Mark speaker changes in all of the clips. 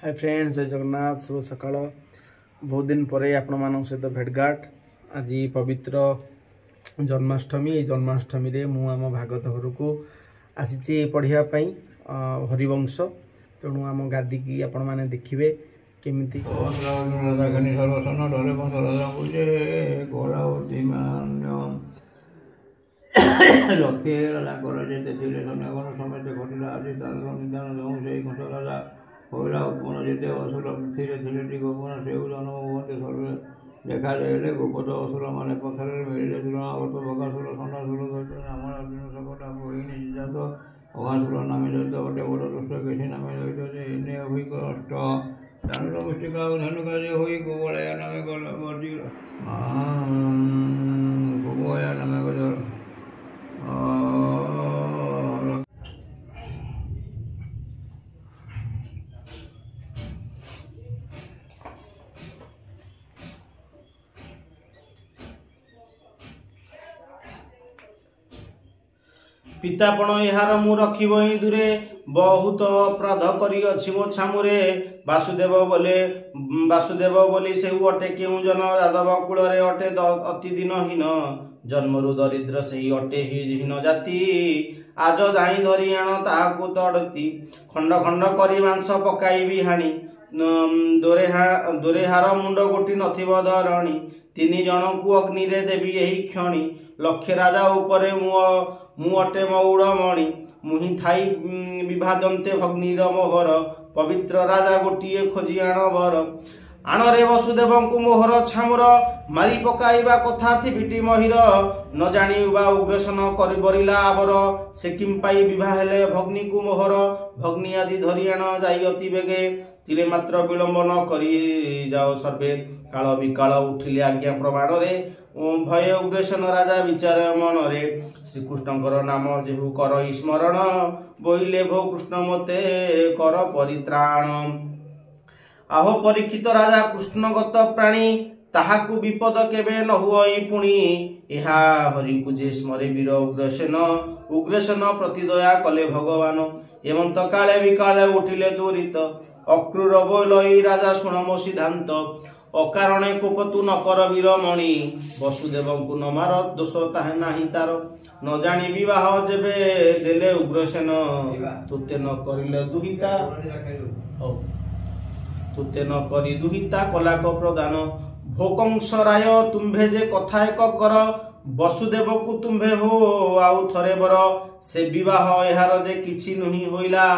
Speaker 1: Hi friends, जय जगन्नाथ। शुभ सकाळ। बहुत दिन पर आपण मान सहित भेटघाट। आज पवित्र जन्माष्टमी। जन्माष्टमी रे मु आम भागवत घर को आसी पढ़िया हरिवंश। तेणु आम गादी की आपण माने देखिए केमिति
Speaker 2: लक्ष्मी राजा जेते थिले सन्यागण समेत घटिला आज तार संविधान दौं से घट राजा होइला उत्पन्न जेते असुर पृथ्वी थिले गोपन से जन्म हुए सर्वे देखा जाए गोपद असुर माने पथर मिले दुर्णागत बकासुर सन्नासुर दैत्य नाम अर्जुन सकटा मोहिनी जात अघासुर नामे दैत्य बटे बड़ दुष्ट केशी नामे दैत्य जे इने हुई कष्ट धनुर मुष्टिका धनुकार्य हुई गोवलया नामे गल बर्जी गोवया नामे गल
Speaker 3: पितापण यार मु रखिब दूरे बहुत अपराध करी अछि मो छामुरे वासुदेव बोली से अटे केउ जन यादव कूल रे अटे अति दिनहीन जन्मरु दरिद्र से अटे हीन जाति आज जाई धरी आण ताहाकु तड़ती खंड खंड करी मांस पकाइबी हाणी दोरेहार मुंड गोटी नथिब धरणी तीन जन को अग्नि रे देवी यही क्षणी लक्ष्य राजा उपरे मु अटे मौड़मणि मुहि थाई विभाजन्ते भग्निर मोहर पवित्र राजा गोटिए खोजी आण बर आणरे वसुदेव को मोहर छामुर मारी पकाइबा कथा थिबिटी महिर न जानी उग्रसन कर बरिला आबर से किम पाई विवाह हेले भग्नि को मोहर भग्नि आदि धरी आण जाई अति बेगे तिले मात्र विलंब न करी जाओ सर्वे काल विकाल उठिले आज्ञा प्रमाण रे भय उग्रसन राजा विचार मन रे श्रीकृष्णकर नाम जेहु कर स्मरण बोइले भो कृष्ण मते कर परित्राण आहो परीक्षित राजा कृष्णगत प्राणी ताहाकु विपद केबे न हुई पुणी एहा हरि को जे स्मरे वीर उग्रसेन प्रति दया कले भगवान एमंत काले विकाले उठिले दूरित अक्रूर बोलई राजा शुणमो सिद्धांत अकारणे कोपतु न कर वीरमणि वसुदेव को न मार दोष ताहे नाही तार न जानी विवाह जेबे देले उग्रसेन तुते न करिले दुहिता तुते न करी दुहिता कलाक प्रदान भोकंस राय तुम्भे जे कथा एक कर वसुदेव को तुम्भे हो आउ थरे बर से विवाह एहार जे किछि नही होइला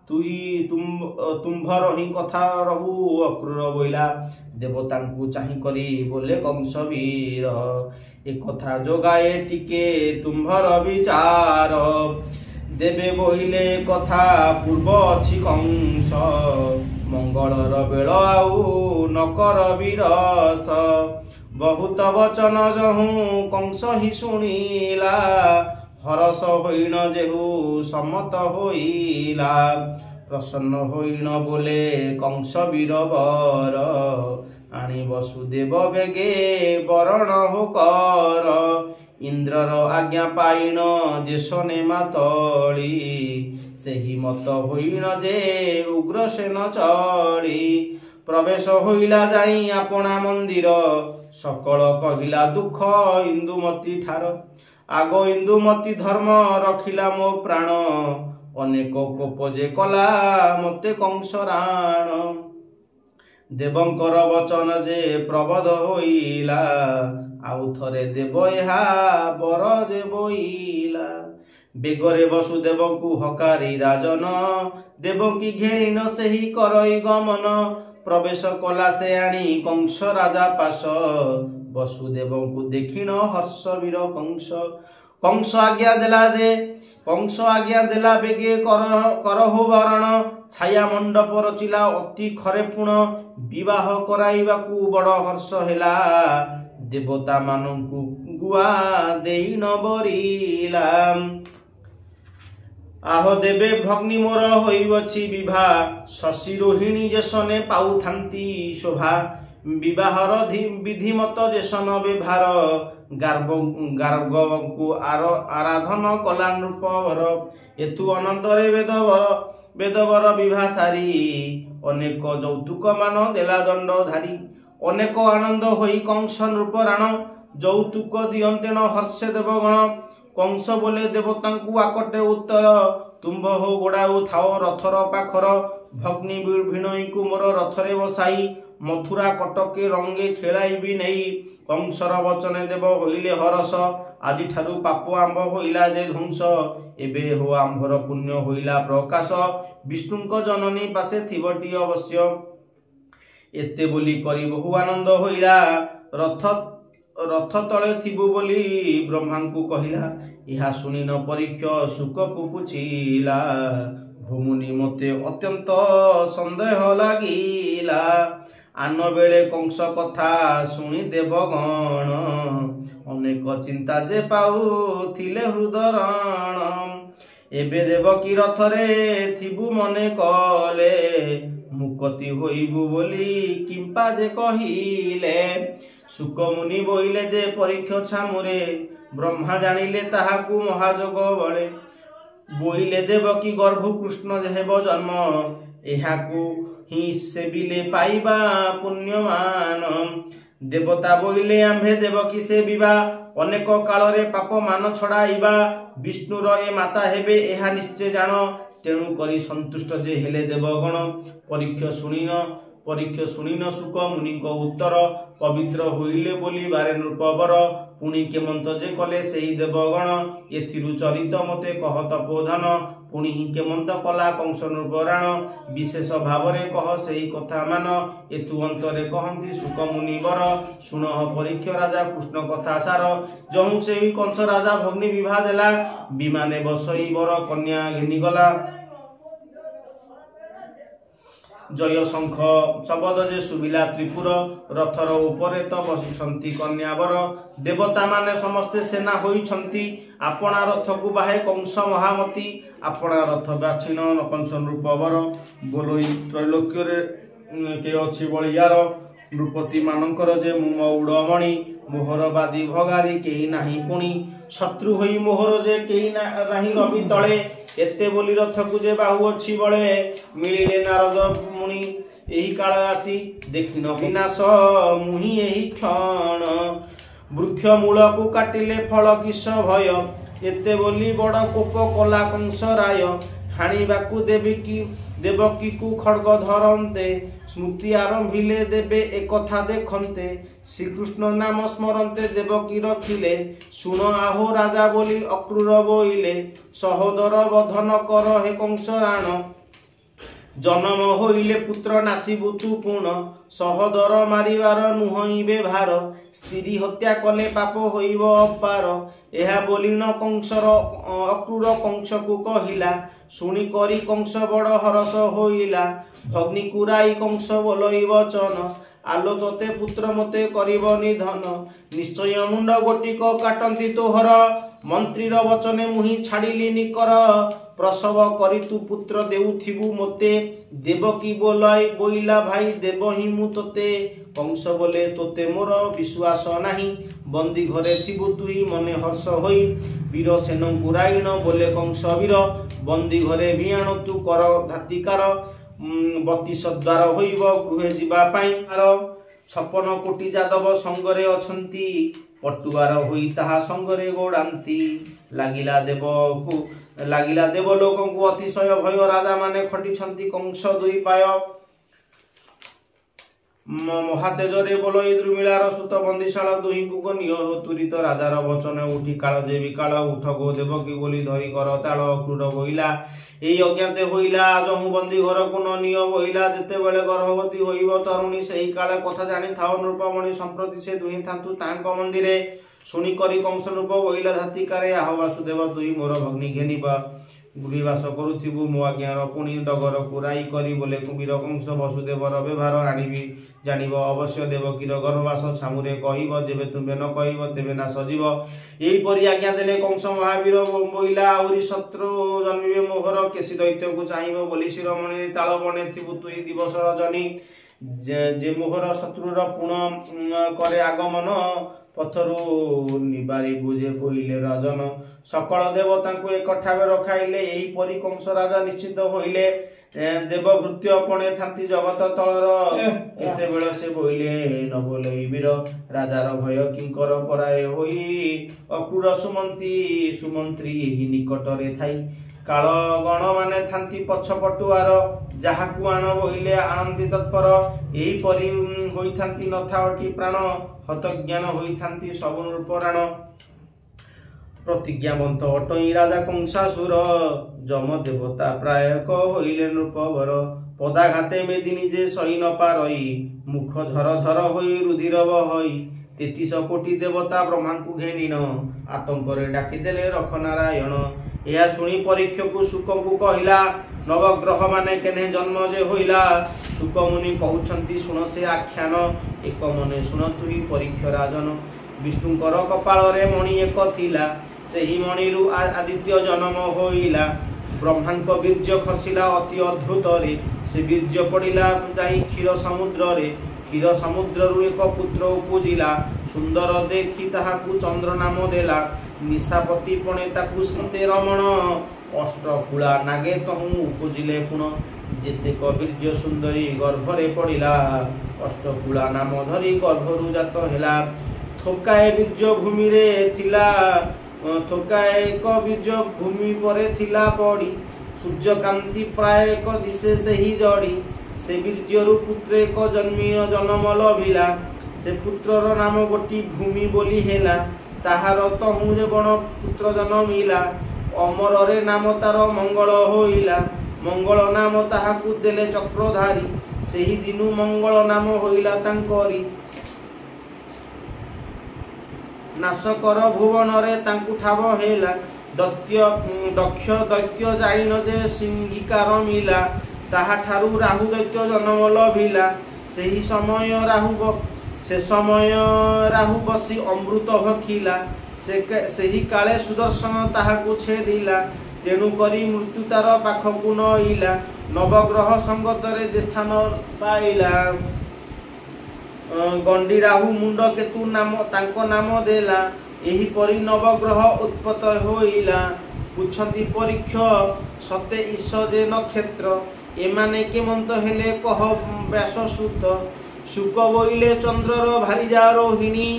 Speaker 3: तुम्भर ही कथा रहू अक्रूर बोइला देवता को चाही करी बोले कंस वीर एक कथा जोगाए टिके तुम्भर विचार देवे बोहिले कथा पूर्व अछि कंस मंगलर बेल आउ नकर वीरस बहुत वचन जहू कंस ही शुणिला हरस होइण जेहु सम्मत होइला प्रसन्न होइण बोले कंस वीरवर आनी वसुदेव बेगे बरण हो कर इंद्रर आज्ञा पाइण जेसने मातली सेही मत होइण जे उग्रसेन चली प्रवेश होइला जाई आपना मंदिर सकल कहिला दुख इंदुमती ठार आगो इंदुमती धर्म रखिला मो प्राण अनेक कोप जे कला मते कंस राण देवंकर वचन जे प्रबोध होइला आउ थरे देव एहा बर जे बोइला बेगरे वसुदेव को हकारी राजन देवकी घेणीन सेही करई गमन प्रवेश कला से आनी कंस राजा पास वसुदेव को देखिन हर्ष वीर कंस आज्ञा देला बेगे करहु वरण छाया मंडप रचिला अति खरे पुण विवाह कराइबा को बड़ हर्ष हेला देवता मानंकु गुआ देई न बरिला आहो देवे भग्नि मोर होइवछि विवाह शशि रोहिणी जेसने पाउथांती शोभा विवाहर विधिमत जेसन व्यवहार गार्गव को आराधन कला नृपवर एतु अनंतरे वेदवर विवाह सारी ଅନେକ ଯୌତୁକ ମାନ ଦେଲା ଦଣ୍ଡଧାରୀ ଅନେକ ଆନନ୍ଦ ହୋଇ କଂସ ନୃପରାଣ ଯୌତୁକ ଦିଅନ୍ତେଣ ହର୍ଷେ ଦେବଗଣ କଂସ ବୋଲେ ଦେବତାଙ୍କୁ ଆକଟେ ଉତ୍ତର ତୁମ୍ଭ ହୋ ଗୋଡ଼ାଉ ଥାଅ ରଥର ପାଖର ଭଗ୍ନି ଭିଣୋଇଙ୍କୁ ମୋର ରଥରେ ବସାଇ ମଥୁରା କଟକେ ରଙ୍ଗେ ଖେଳାଇବି ନେଇ କଂସର ବଚନେ ଦେବ ହୋଇଲେ ହରସ ଆଜିଠାରୁ ପାପ ଆମ୍ଭ ହୋଇଲା ଯେ ଧ୍ୱଂସ ଏବେ ହୋ ଆମ୍ଭର ପୁଣ୍ୟ ହୋଇଲା ପ୍ରକାଶ ବିଷ୍ଣୁଙ୍କ ଜନନୀ ପାଶେ ଥିବଟି ଅବଶ୍ୟ ଏତେ ବୋଲି କରି ବହୁ ଆନନ୍ଦ ହୋଇଲା ରଥ ତଳେ ଥିବୁ ବୋଲି ବ୍ରହ୍ମାଙ୍କୁ କହିଲା ଏହା ଶୁଣି ନ ପରୀକ୍ଷ ଶୁକକୁ ପୁଛିଲା ଭୂମୁନି ମୋତେ ଅତ୍ୟନ୍ତ ସନ୍ଦେହ ଲାଗିଲା ଆନ ବେଳେ କଂସ କଥା ଶୁଣି ଦେବଗଣ ଅନେକ ଚିନ୍ତା ଯେ ପାଉଥିଲେ ହୃଦରଣ ଏବେ ଦେବକୀ ରଥରେ ଥିବୁ ମନେ କଲେ ମୁକତି ହୋଇବୁ ବୋଲି କିମ୍ପା ଯେ କହିଲେ ଶୁକମୁନି ବୋଇଲେ ଯେ ପରୀକ୍ଷ ଛାମୁରେ ବ୍ରହ୍ମା ଜାଣିଲେ ତାହାକୁ ମହାଯୋଗ ବଳେ ବୋଇଲେ ଦେବକୀ ଗର୍ଭୁ କୃଷ୍ଣ ହେବ ଜନ୍ମ ଏହାକୁ ହିଁ ସେବିଲେ ପାଇବା ପୁଣ୍ୟମାନ ଦେବତା ବୋଇଲେ ଆମ୍ଭେ ଦେବକୀ ସେବିବା ଅନେକ କାଳରେ ପାପ ମାନ ଛଡ଼ାଇବା ବିଷ୍ଣୁର ଏ ମାତା ହେବେ ଏହା ନିଶ୍ଚୟ ଜାଣ ତେଣୁ କରି ସନ୍ତୁଷ୍ଟ ଯେ ହେଲେ ଦେବଗଣ ପରୀକ୍ଷ ଶୁଣିନ ଶୁକ ମୁନିଙ୍କ ଉତ୍ତର ପବିତ୍ର ହୋଇଲେ ବୋଲି ବାରେ ନୃପବର ପୁଣି କେମନ୍ତ ଯେ କଲେ ସେହି ଦେବଗଣ ଏଥିରୁ ଚରିତ ମୋତେ କହ ତପୋଧନ ପୁଣି ହିଁ କେମନ୍ତ କଲା କଂସ ନୃପରାଣ ବିଶେଷ ଭାବରେ କହ ସେହି କଥା ମାନ ଏଥୁ ଅନ୍ତରେ କହନ୍ତି ଶୁକ ମୁନିବର ଶୁଣ ପରୀକ୍ଷ ରାଜା କୃଷ୍ଣ କଥା ସାର ଯହୁଁ ସେହି କଂସ ରାଜା ଭଗ୍ନି ବିବାହ ଦେଲା ବିମାନେ ବସଇ ବର କନ୍ୟା ଘେନିଗଲା ଜୟ ଶଙ୍ଖ ଶବଦ ଯେ ଶୁଭିଲା ତ୍ରିପୁର ରଥର ଉପରେ ତ ବସିଛନ୍ତି କନ୍ୟାବର ଦେବତା ମାନେ ସମସ୍ତେ ସେନା ହୋଇଛନ୍ତି ଆପଣା ରଥକୁ ବାହେ କଂସ ମହାମତି ଆପଣା ରଥ ବାଛିଣ କଂସ ନୃପବର ବୋଲୋଇ ତ୍ରୈଲୋକ୍ୟରେ କେ ଅଛି ବଳିୟାର ନୃପତି ମାନଙ୍କର ଯେ ମୁଁ ମଉଡ଼ମଣି ମୋହର ବାଦି ଭଗାରି କେହି ନାହିଁ ପୁଣି ଶତ୍ରୁ ହୋଇ ମୋହର ଯେ କେହି ନାହିଁ ରବି ତଳେ ଏତେ ବୋଲି ରଥକୁ ଯେ ବାହୁ ଅଛି ବଳେ ମିଳିଲେ ନାରଦ ମୁଣି ଏହି କାଳ ଆସି ଦେଖିନ ବିନାଶ ମୁହିଁ ଏହି କ୍ଷଣ ବୃକ୍ଷ ମୂଳକୁ କାଟିଲେ ଫଳ କିସ ଭୟ ଏତେ ବୋଲି ବଡ଼ କୋପ କଲା କଂସ ରାୟ ହାଣିବାକୁ ଦେବକୀକୁ ଖଡ୍ଗ ଧରନ୍ତେ ସ୍ମୃତି ଆରମ୍ଭିଲେ ଦେବେ ଏକଥା ଦେଖନ୍ତେ ଶ୍ରୀକୃଷ୍ଣ ନାମ ସ୍ମରନ୍ତେ ଦେବକୀ ରଖିଲେ ଶୁଣ ଆହୋ ରାଜା ବୋଲି ଅକ୍ରୂର ବୋଇଲେ ସହୋଦର ବଧନ କର ହେ କଂସ ରାଣ ଜନମ ହୋଇଲେ ପୁତ୍ର ନାସିବୁ ତୁ ପୁଣ ସହୋଦର ମାରିବାର ନୁହଁଇବେ ଭାର ସ୍ତ୍ରୀ ହତ୍ୟା କଲେ ପାପ ହୋଇବ ଅପାର ଏହା ବୋଲିନ କଂସର ଅକ୍ରୂର କଂସକୁ କହିଲା ଶୁଣି କରି କଂସ ବଡ଼ ହରସ ହୋଇଲା ଭଗ୍ନିକୁ ରାଇ କଂସ ବୋଲଇ ବଚନ ଆଲୋ ତୋତେ ପୁତ୍ର ମତେ କରିବ ନିଧନ ନିଶ୍ଚୟ ମୁଣ୍ଡ ଗୋଟିକ କାଟନ୍ତି ତୋହର ମନ୍ତ୍ରୀର ବଚନେ ମୁହିଁ ଛାଡ଼ିଲି ନିକର ପ୍ରସବ କରି ତୁ ପୁତ୍ର ଦେଉଥିବୁ ମୋତେ ଦେବକୀ ବୋଇଲା ଭାଇ ଦେବ ହିଁ ମୁଁ ତୋତେ କଂସ ବୋଲେ ତୋତେ ମୋର ବିଶ୍ୱାସ ନାହିଁ ବନ୍ଦୀ ଘରେ ଥିବୁ ତୁହି ମନେ ହର୍ଷ ହୋଇ ବୀର ସେନଙ୍କୁ ରାଇଣ ବୋଲେ କଂସ ବୀର ବନ୍ଦୀ ଘରେ ଭିଆଣ ତୁ କର ଧାତିକାର 32 ଦ୍ୱାର ହୋଇବ ଗୃହେ ଯିବା ପାଇଁ 56 କୋଟି ଯାଦବ ସଙ୍ଗରେ ଅଛନ୍ତି ପଟୁଆର ହୋଇ ତାହା ସଙ୍ଗରେ ଗୋଡ଼ାନ୍ତି ଲାଗିଲା ଦେବ ଲୋକଙ୍କୁ ଅତିଶୟ ଭୟ ରାଜା ମାନେ ଖଟିଛନ୍ତି କଂସ ଦୁଇ ପାୟ ମହାତେଜରେ ବୋଲଇ ଦ୍ରୁମିଳାର ସୁତ ବନ୍ଦିଶାଳ ଦୁହିଁଙ୍କୁ ନିୟ ତୁରିତ ରାଜାର ବଚନ ଉଠି କାଳ ଯେ ବିକାଳ ଉଠ ଗୋ ଦେବକୀ ବୋଲି ଧରି କର ତାଳ ଅକ୍ରୂର ବୋଇଲା এই অজ্ঞাতে হইলা আজহু বন্দী ঘরকু ন নিয় বহিলা যেতেবেলে গর্ভবতী হইব তরুণী সেই কালে কথা জানি থাও নৃপমণি সম্প্রতি সে দুহি থান্তু তাঙ্ক মন্দিরে শুনি করি কংস নৃপ বহিলা ধাতিকারে আহ বাসুদেব তুই মোর ভগ্নি ঘেনিবা গৃহবাস করুথিবু মো আজ্ঞার পুଣି ଡଗରକୁ ରାଇ କରି ବୋଲେ କୁମ୍ଭୀର କଂସ ବସୁଦେବର ବ୍ୟବହାର ଆଣିବି ଜାଣିବ ଅବଶ୍ୟ ଦେବକୀର ଗର୍ଭବାସ ଛାମୁରେ କହିବ ଯେବେ ତୁମେ ନ କହିବ ତେବେ ନା ସଜିବ ଏହିପରି ଆଜ୍ଞା ଦେଲେ କଂସ ମହାବୀର ବୋଇଲା ଆହୁରି ଶତ୍ରୁ ଜନ୍ମିବେ ମୋହର କେଶୀ ଦୈତ୍ୟକୁ ଚାହିଁବ ବୋଲି ଶିରୋମଣି ତାଳ ବନେ ଥିବୁ ତୁଇ ଦିବସ ରଜନୀ ଯେ ମୋହର ଶତ୍ରୁର ପୁଣ କରେ ଆଗମନ ପଥରୁ ନିବାରିବୁ ଯେ କହିଲେ ରାଜନ ସକଳ ଦେବତାଙ୍କୁ ଏକଠାବେ ରଖାଇଲେ ଏହିପରି କଂସ ରାଜା ନିଶ୍ଚିତ ହୋଇଲେ ଦେବଭୃତ୍ୟ ପଣେ ଥାନ୍ତି ଜଗତ ତଳର କେତେବେଳେ ସେ ବୋଇଲେ ନ ବୋଲେଇ ବୀର ରାଜାର ଭୟ କିଙ୍କର ପରାଏ ହୋଇ ଅକ୍ରୂର ସୁମନ୍ତ୍ରୀ ଏହି ନିକଟରେ ଥାଇ କାଳ ଗଣ ମାନେ ଥାନ୍ତି ପଛପଟୁଆର ଯାହାକୁ ଆଣ ବୋଇଲେ ଆଣନ୍ତି ତତ୍ପର ଏହିପରି ହୋଇଥାନ୍ତି ନଥାଅଟି ପ୍ରାଣ ହତଜ୍ଞାନ ହୋଇଥାନ୍ତି ସବୁ ନୃପରାଣ ପ୍ରତିଜ୍ଞାବନ୍ତ ଅଟଇ ରାଜା କଂସାସୁର ଯମ ଦେବତା ପ୍ରାୟକ ହୋଇଲେ ନୃପବର ପଦାଘାତେ ମେଦିନୀ ଯେ ସହି ନ ପାରଇ ମୁଖ ଝର ଝର ହୋଇ ରୁଧିର ବହଇ 33 କୋଟି ଦେବତା ବ୍ରହ୍ମାଙ୍କୁ ଘେନିନ ଆତଙ୍କରେ ଡାକିଦେଲେ ରଖ ନାରାୟଣ ଏହା ଶୁଣି ପରୀକ୍ଷକୁ ଶୁକଙ୍କୁ କହିଲା ନବଗ୍ରହ ମାନେ କେନେ ଜନ୍ମ ଯେ ହୋଇଲା ଶୁକ ମୁନି କହୁଛନ୍ତି ଶୁଣ ସେ ଆଖ୍ୟାନ ଏକ ମନେ ଶୁଣନ୍ତୁ ହି ପରୀକ୍ଷ ରାଜନ ବିଷ୍ଣୁଙ୍କର କପାଳରେ ମଣି ଏକ ଥିଲା ସେହି ମଣିରୁ ଆଦିତ୍ୟ ଜନ୍ମ ହୋଇଲା ବ୍ରହ୍ମାଙ୍କ ବୀର୍ଯ୍ୟ ଖସିଲା ଅତି ଅଦ୍ଭୁତରେ ସେ ବୀର୍ଯ୍ୟ ପଡ଼ିଲା ଯାଇ କ୍ଷୀର ସମୁଦ୍ରରେ କ୍ଷୀର ସମୁଦ୍ରରୁ ଏକ ପୁତ୍ର ଉପୁଜିଲା ସୁନ୍ଦର ଦେଖି ତାହାକୁ ଚନ୍ଦ୍ର ନାମ ଦେଲା ନିଶାପତି ପଣେ ତାକୁ ସୀତେ ରମଣ ଅଷ୍ଟକୁଳା ନାଗେ ତହୁଁ ଉପୁଜିଲେ ପୁଣ ଯେତେକ ବୀର୍ଯ୍ୟ ସୁନ୍ଦରୀ ଗର୍ଭରେ ପଡ଼ିଲା ଅଷ୍ଟକୁଳା ନାମ ଧରି ଗର୍ଭରୁ ଜାତ ହେଲା ଥୋକାଏ ବୀର୍ଯ୍ୟ ଭୂମିରେ ଥିଲା ଥୋକାଏ ଏକ ବୀର୍ଯ୍ୟ ଭୂମି ପରେ ଥିଲା ପଡ଼ି ସୂର୍ଯ୍ୟକାନ୍ତି ପ୍ରାୟ ଏକ ଦିଶେ ସେହି ଜଡ଼ି ସେ ବୀର୍ଯ୍ୟରୁ ପୁତ୍ର ଏକ ଜନ୍ମ ଲଭିଲା ସେ ପୁତ୍ରର ନାମ ଗୋଟି ଭୂମି ବୋଲି ହେଲା ତାହାର ତହୁଁ ଯେ ବଣ ପୁତ୍ର ଜନ୍ମିଲା ଅମରରେ ନାମ ତାର ମଙ୍ଗଳ ହୋଇଲା ମଙ୍ଗଳ ନାମ ତାହାକୁ ଦେଲେ ଚକ୍ରଧାରୀ ସେହି ଦିନୁ ମଙ୍ଗଳ ନାମ ହୋଇଲା ତାଙ୍କରି ନାଶକର ଭୁବନରେ ତାଙ୍କୁ ଠାବ ହେଲା ଦକ୍ଷ ଦୈତ୍ୟ ଯାଇନ ଯେ ସିଂହିକାର ମିଲା ତାହାଠାରୁ ରାହୁ ଦୈତ୍ୟ ଜନ୍ମ ଲଭିଲା ସେହି ସମୟ ରାହୁ ବସି ଅମୃତ ଭଖିଲା ସେହି କାଳେ ସୁଦର୍ଶନ ତାହାକୁ ଛେଦିଲା ତେଣୁ କରି ମୃତ୍ୟୁ ତାର ପାଖକୁ ନଇଲା ନବଗ୍ରହ ସଙ୍ଗତରେ ସ୍ଥାନ ପାଇଲା ଗଣ୍ଡି ରାହୁ ମୁଣ୍ଡ କେତୁ ନାମ ତାଙ୍କ ନାମ ଦେଲା ଏହିପରି ନବଗ୍ରହ ଉତ୍ପତ୍ତ ହୋଇଲା ପୁଛନ୍ତି ପରୀକ୍ଷ ସତେ ଈଶ ଯେ ନକ୍ଷତ୍ର ଏମାନେ କେମନ୍ତ ହେଲେ କହ ବ୍ୟାସ ସୁତ ଶୁକ ବୋଇଲେ ଚନ୍ଦ୍ରର ଭାରିଜା ରୋହିଣୀ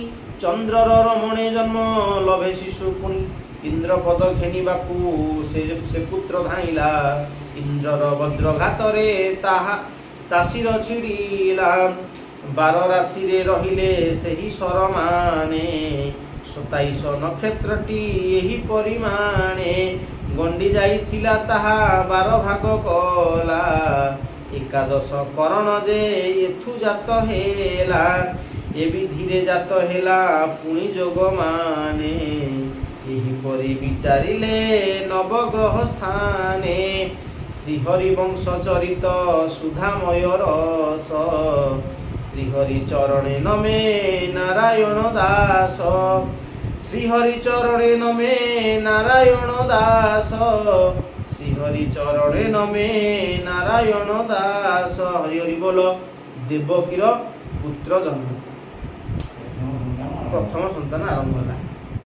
Speaker 3: ଚନ୍ଦ୍ରର ରମଣେ ଜନ୍ମ ଲଭେ ଶିଶୁ ପୁଣି ଇନ୍ଦ୍ରପଦ ଘେନିବାକୁ ସେ ପୁତ୍ର ଧାଇଁଲା ଇନ୍ଦ୍ରର ବଜ୍ରଘାତରେ ତାସିର ଛିଡ଼ିଲା 12 ରାଶିରେ ରହିଲେ ସେହି ସରମାନେ 27 ନକ୍ଷତ୍ରଟି ଏହି ପରିମାଣେ ଗଣ୍ଡି ଯାଇଥିଲା ତାହା 12 ଭାଗ କଲା ଏକାଦଶ କରଣ ଯେ ଏଥୁ ଜାତ ହେଲା ଏ ବିଧିରେ ଜାତ ହେଲା ପୁଣି ଯୋଗ ମାନେ ଏହିପରି ବିଚାରିଲେ ନବଗ୍ରହ ସ୍ଥାନେ ଶ୍ରୀହରି ବଂଶ ଚରିତ ସୁଧାମୟ ରସ ଶ୍ରୀହରି ଚରଣେ ନମେ ନାରାୟଣ ଦାସ ଶ୍ରୀହରି ଚରଣେ ନମେ ନାରାୟଣ ଦାସ ଶ୍ରୀହରି ଚରଣେ ନମେ ନାରାୟଣ ଦାସ ହରି ହରି ବୋଲ ଦେବକୀର ପୁତ୍ର ଜନ୍ମ ପ୍ରଥମ ସନ୍ତାନ ଆରମ୍ଭ ହେଲା।